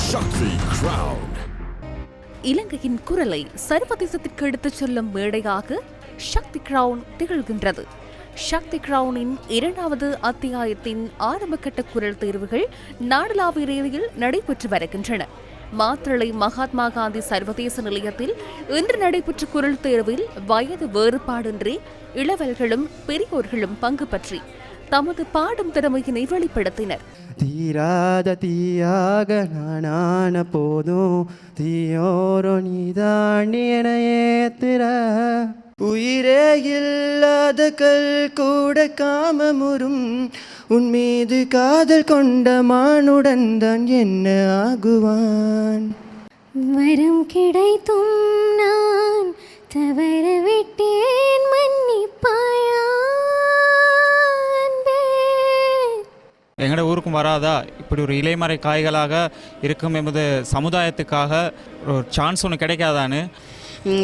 Shakti Crown. இலங்கையின் குரலை சர்வதேசத்திற்கு எடுத்துச் செல்லும் மேடையாக சக்தி கிரவுன் திகழ்கின்றது. சக்தி கிரவுனின் 2வது அத்தியாயத்தின் ஆரம்பகட்ட குரல் தேர்வுகள் நாடளாவிய ரீதியில் நடைபெற்று வருகின்றன. மாத்தளை மகாத்மா காந்தி சர்வதேச நிலையத்தில் இன்று நடைபெற்ற குரல் தேர்வில் வயது வேறுபாடின்றி இளவல்களும் பெரியோர்களும் பங்கு பற்றி தமது பாடும் திறமையினை வெளிப்படுத்தினர். தீராத தீயாக நானான போதும் தீயோரோ நீதாண்டி என ஏத்துற உயிரே இல்லாத கல் கூட காமமுறும் உன் மீது காதல் கொண்ட மானுடன் தான் என்ன ஆகுவான். வரம் கிடைத்தும் நான் தவற விட்டேன் மன்னிப்பாயா. எங்களோட ஊருக்கும் வராதா இப்படி ஒரு இலைமறை காய்களாக இருக்கும் எமது சமுதாயத்துக்காக ஒரு சான்ஸ் ஒன்று கிடைக்காதான்னு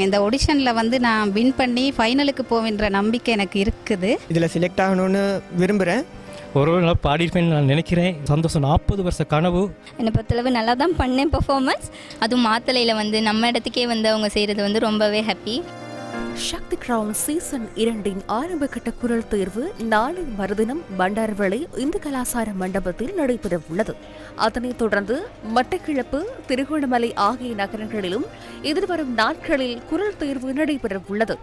இந்த ஆடிஷனில் நான் வின் பண்ணி ஃபைனலுக்கு போவேன்ற நம்பிக்கை எனக்கு இருக்குது. இதில் செலக்ட் ஆகணும்னு விரும்புகிறேன். ஒரு நாள் பாடிருப்பேன் நான் நினைக்கிறேன். சந்தோஷம். 40 வருஷ கனவு. என்னை பொறுத்தளவு நல்லா தான் பண்ணேன் பெர்ஃபார்மன்ஸ். அதுவும் மாத்தளையில் நம்ம இடத்துக்கே அவங்க செய்கிறது ரொம்பவே ஹாப்பி. சக்தி கிரவுன் சீசன் 2 ஆரம்பகட்ட குரல் தேர்வு நாளை மறுதினம் பண்டாரவளை இந்து கலாசார மண்டபத்தில் நடைபெற உள்ளது. அதனைத் தொடர்ந்து மட்டக்கிழப்பு, திருகோணமலை ஆகிய நகரங்களிலும் எதிர்வரும் நாட்களில் குரல் தேர்வு நடைபெற உள்ளது.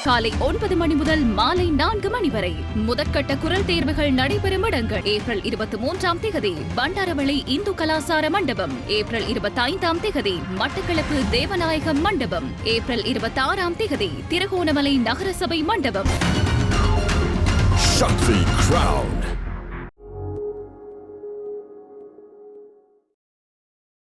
காலை 9 மணி முதல் மாலை 4 மணி வரை முதற்கட்ட குரல் தேர்வுகள் நடைபெறும் இடங்கள்: ஏப்ரல் 23ஆம் தேதி பண்டாரவளை இந்து கலாசார மண்டபம், ஏப்ரல் 25ஆம் தேதி மட்டக்களப்பு தேவநாயகம் மண்டபம், ஏப்ரல் 26ஆம் தேதி திருகோணமலை நகரசபை மண்டபம். Shakti Crown.